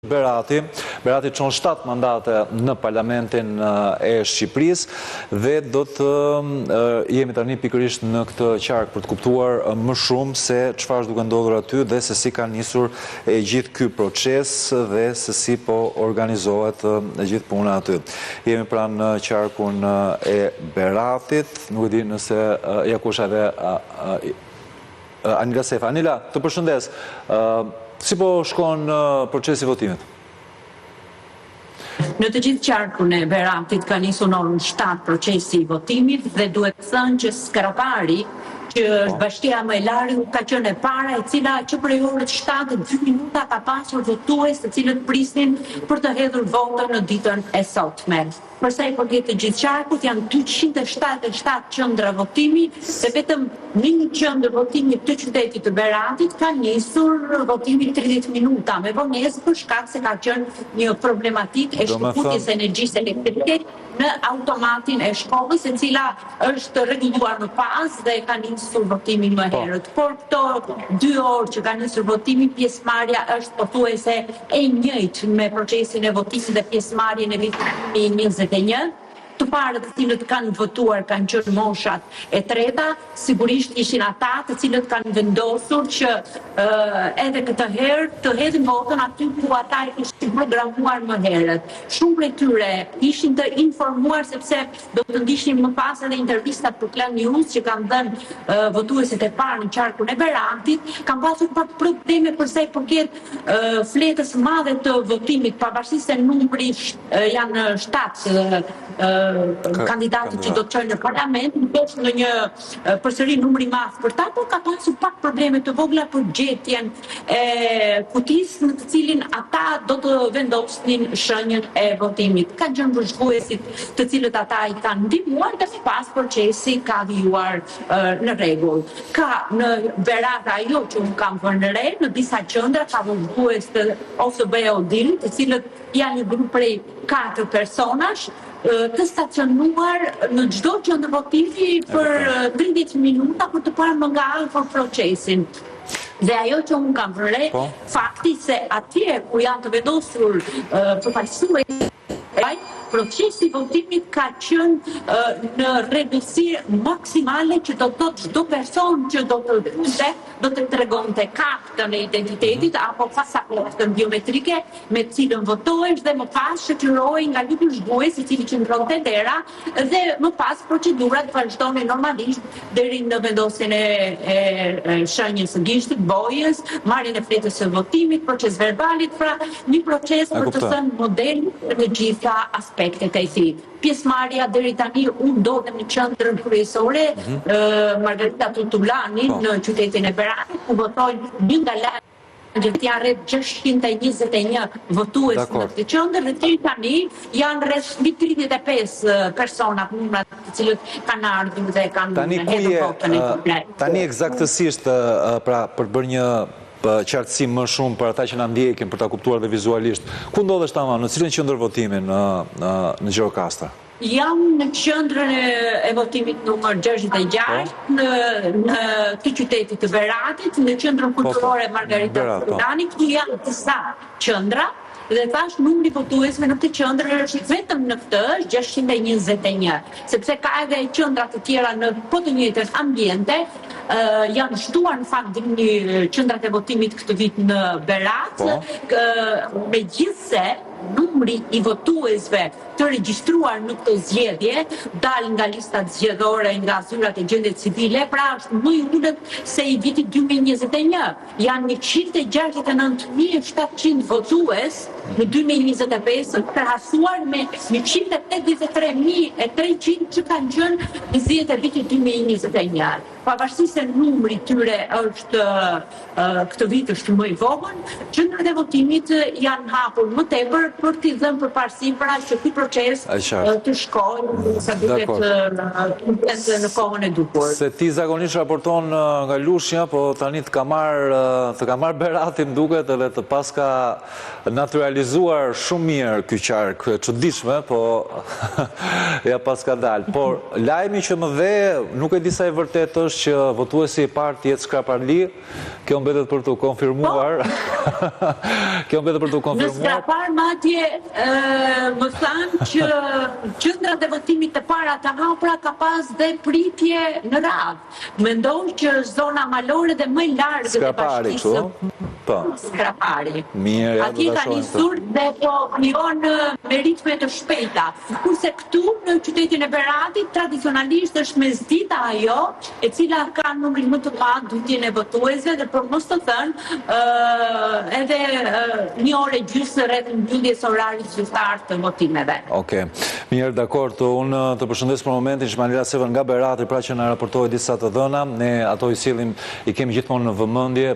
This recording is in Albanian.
Berati çon 7 mandate në Parlamentin e Shqipërisë dhe do të jemi tani pikërisht në këtë qark për të kuptuar më shumë se çfarë duke ndodhur aty dhe se si ka nisur e gjithë ky proces dhe se si po organizohet e gjithë puna aty. Jemi pranë qarkun e Beratit, nuk e di nëse ja kush edhe Anila Sefa. Anila, të përshëndes. Si po shkon procesi votimit? Në të gjithë qarkun e Beratit ka nisur në orën 7 procesi i votimit dhe duhet thënë që Skrapari, që është bashkia më e larë, ka qenë e para, e cila që prej orës 7 2 minuta ka pasur votues të cilët prisnin për të hedhur votën në ditën e sotme. Përsa i përket të gjithë qarkut, janë 277 qendra votimi, dhe vetëm në një qendër votimi të qytetit të Beratit ka nisur votimi 30 minuta me vonesë për shkak se ka qenë një problematik e shkëputjes energjisë elektrike në automatin e shkollës, e cila është rregulluar më pas dhe ka nisur votimin më herët. Por këto 2 orë që ka nisur votimin, pjesëmarrja është pothuajse e njëjtë me procesin e votimit dhe pjesëmarrjen e vitit 2021. Të parët të cilët kanë votuar kanë qenë moshat e treta, sigurisht ishin ata të cilët kanë vendosur që edhe këtë herë të hedhin votën aty ku ata ishin programuar më herët. Shumë prej tyre ishin të informuar sepse do të ndihnin më pas edhe intervistat për Klan News që kanë dhënë votuesit e parë në qarkun e Beratit, kanë pasur pak probleme për sa i përket fletës së madhe të votimit, pavarësisht se numri janë 7 kandidatët që do të çojnë në parlament, nuk është në një përsëri numri madh për ta, por ka pasur pak probleme të vogla për gjetjen e kutisë në të cilin ata do të vendosnin shenjën e votimit. Ka qenë vëzhguesit të cilët ata i kanë ndihmuar dhe pas procesi ka vijuar në rregull. Ka në Berat ajo që unë kam vënë re, në disa qendra ka vëzhgues të OSB-Odil, të cilët janë një grup prej 4 personash, të stacionuar në çdo qendër votimi për 30 minuta për të parë më nga afër procesin. Dhe ajo që unë kam vëre, fakti se atje ku janë të vendosur përfaqësues, procesi i votimit ka qenë në rregullsi maksimale, që do të thotë çdo person që do të vinte do të tregonte kartën e identitetit apo pasaportën biometrike me të cilën votohesh dhe më pas shoqërohej nga një vëzhgues i cili qëndronte dera dhe më pas procedurat vazhdonin normalisht deri në vendosjen e shenjës së gishtit, bojës, marrjen e fletës së votimit, proces verbalit, pra një proces për të thënë model në gjitha aspektet e tij. Pjesëmarrja deri tani unë ndodhem në qendrën kryesore Margarita Tutulani në qytetin e Beratit, ku votojnë një nga lagjet janë rreth 621 votues në këtë qendër, dhe deri tani janë rreth 35 persona të cilët kanë ardhur dhe kanë hedhur votën e komplet. Tani eksaktësisht pra për bërë një qartësim më shumë për ata që na ndjekin, për ta kuptuar dhe vizualisht. Ku ndodhesh tamam, në cilën qendër votimi në Gjirokastër? Jam në qendrën e votimit numër 66 në të qytetit të Beratit, në qendrën kulturore Margarita Tutulani, ku janë disa qendra. Dhe thash numri votuesve në këtë qendër është vetëm në këtë është 621, sepse ka edhe qendra të tjera në po të njëjtën ambiente, janë shtuar në fakt një qendrat e votimit këtë vit në Berat, megjithse numri i votuesve të regjistruar në këtë zgjedhje dal nga listat zgjedhore, nga zyrat e gjendjes civile, pra është më i ulët se i vitit 2021. Janë 169.700 votues në 2025, krahasuar me 183.300 që kanë qenë në zgjedhjet e vitit 2021. Pavarësisht se numri tyre është këtë vit është më i vogël, qendrat e votimit janë hapur më tepër për t'i dhënë përparësi pra që ky proces të shkojë sa duhet në kohën e duhur. Se ti zakonisht raporton nga Lushnja, po tani të ka marrë Beratin duket edhe të paska naturalizuar shumë mirë ky qark, çuditshme, po ja paska dalë. Por lajmi që më dhe, nuk e di sa e vërtet është është që votuesi i parë të jetë Skraparli, kjo mbetet për të konfirmuar. Kjo mbetet për të Në konfirmuar. Skrapar madje më thanë që qendrat e votimit të para të hapura ka pas dhe pritje në radhë. Mendoj që zona malore dhe më e largët e Skrapari, kështu? bashkisë Po. Skrapari. Mirë, ja do Atje ta ka shohim nisur dhe po kliron me ritme të shpejta. Kurse këtu në qytetin e Beratit tradicionalisht është mesdita ajo e cila ka numrin më të madh dytjen e votuesve dhe për mos të thënë edhe një orë e gjysmë rreth mbylljes orarit zyrtar të votimeve. Okej. Mirë, dakord. Unë të përshëndes për momentin Shmanila Seven nga Berati, pra që na raportoi disa të dhëna. Ne ato i kemi gjithmonë në vëmendje.